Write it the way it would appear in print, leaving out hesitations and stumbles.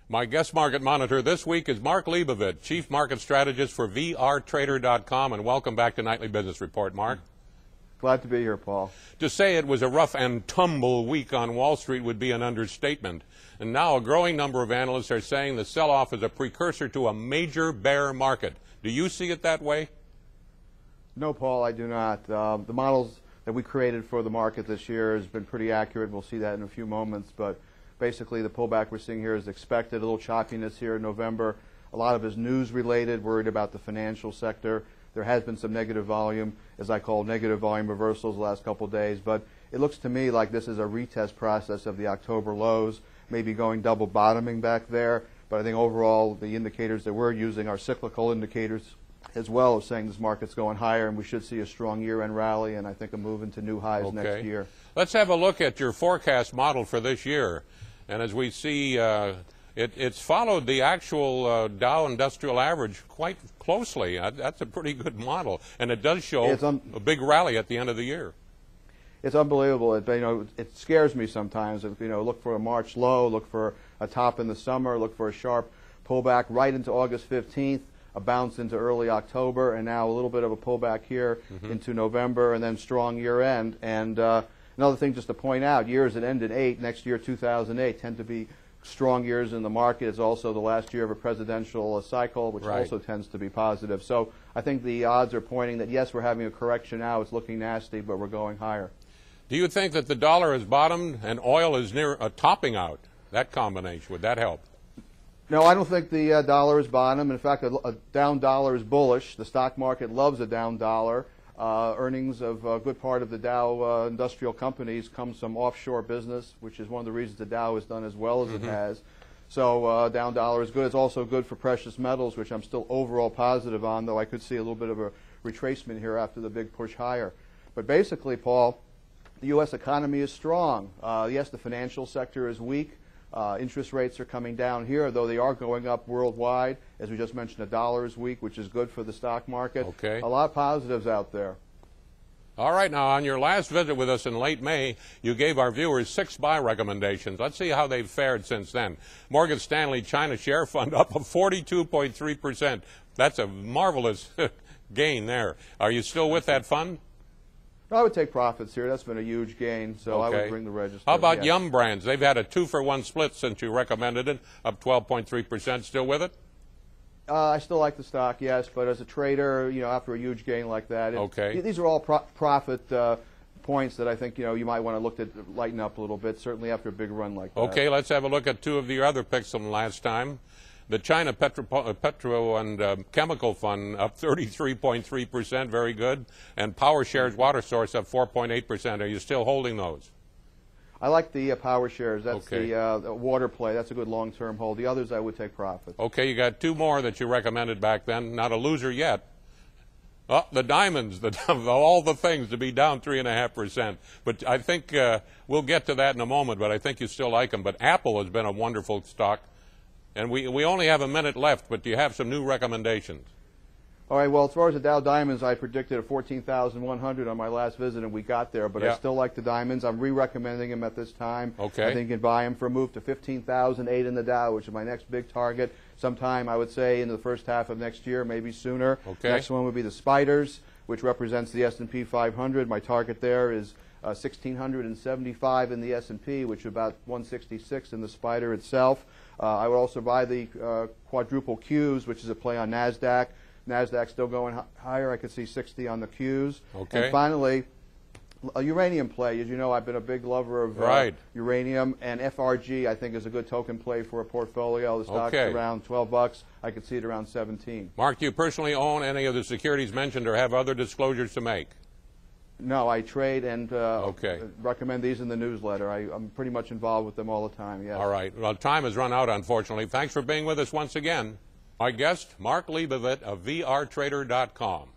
My guest market monitor this week is Mark Leibovit, Chief Market Strategist for VRTrader.com, and welcome back to Nightly Business Report, Mark. Glad to be here, Paul. To say it was a rough and tumble week on Wall Street would be an understatement. And now a growing number of analysts are saying the sell-off is a precursor to a major bear market. Do you see it that way? No, Paul, I do not. The models that we created for the market this year has been pretty accurate. We'll see that in a few moments. But basically, the pullback we're seeing here is expected. A little choppiness here in November. A lot of it is news-related, worried about the financial sector. There has been some negative volume, as I call negative volume reversals the last couple of days. But it looks to me like this is a retest process of the October lows, maybe going double bottoming back there. But I think overall, the indicators that we're using are cyclical indicators as well, as saying this market's going higher, and we should see a strong year-end rally, and I think a move into new highs next year. Let's have a look at your forecast model for this year. And as we see, it's followed the actual Dow Industrial Average quite closely. That's a pretty good model, and it does show a big rally at the end of the year. It's unbelievable. It scares me sometimes. Look for a March low, look for a top in the summer, look for a sharp pullback right into August 15th, a bounce into early October, and now a little bit of a pullback here into November, and then strong year-end. And another thing just to point out, years that end in 8, next year 2008, tend to be strong years in the market. It's also the last year of a presidential cycle, which also tends to be positive. So I think the odds are pointing that, yes, we're having a correction now. It's looking nasty, but we're going higher. Do you think that the dollar has bottomed and oil is near topping out? That combination, would that help? No, I don't think the dollar is bottom. In fact, a down dollar is bullish. The stock market loves a down dollar. Earnings of a good part of the Dow industrial companies comes from offshore business, which is one of the reasons the Dow has done as well as it has. So down dollar is good. It's also good for precious metals, which I'm still overall positive on, though I could see a little bit of a retracement here after the big push higher. But basically, Paul, the U.S. economy is strong. Yes, the financial sector is weak. Interest rates are coming down here, though they are going up worldwide. As we just mentioned, the dollar is weak, which is good for the stock market. A lot of positives out there. All right, now on your last visit with us in late May, you gave our viewers 6 buy recommendations. Let's see how they've fared since then. Morgan Stanley China Share Fund up 42.3%. That's a marvelous gain there. Are you still with that fund? I would take profits here. That's been a huge gain, so I would bring the register. How about Yum Brands? They've had a 2-for-1 split since you recommended it, up 12.3%. Still with it? I still like the stock, yes, but as a trader, after a huge gain like that, these are all profit points that I think you might want to look at lighten up a little bit. Certainly after a big run like that. Okay, let's have a look at 2 of your other picks from last time. The China Petro and Chemical Fund up 33.3%, very good. And Power Shares Water Source up 4.8%. Are you still holding those? I like the Power Shares. That's the water play. That's a good long-term hold. The others I would take profit. Okay, you got 2 more that you recommended back then. Not a loser yet. Oh, the diamonds, all the things to be down 3.5%. But I think we'll get to that in a moment, but I think you still like them. But Apple has been a wonderful stock. And we only have a minute left, but do you have some new recommendations? All right, well, as far as the Dow Diamonds, I predicted a 14,100 on my last visit, and we got there. But I still like the diamonds. I'm re-recommending them at this time. I think you can buy them for a move to 15,008 in the Dow, which is my next big target. Sometime, I would say, in the first half of next year, maybe sooner. Next one would be the Spiders, which represents the S&P 500. My target there is 1,675 in the S&P, which is about 166 in the Spider itself. I would also buy the quadruple Qs, which is a play on NASDAQ. NASDAQ still going higher. I could see 60 on the Qs. And finally, a uranium play. As you know, I've been a big lover of uranium, and FRG I think is a good token play for a portfolio. The stock's around $12. I could see it around 17. Mark, do you personally own any of the securities mentioned or have other disclosures to make? No, I trade and recommend these in the newsletter. I'm pretty much involved with them all the time, yes. All right. Well, time has run out, unfortunately. Thanks for being with us once again. My guest, Mark Leibovit of VRTrader.com.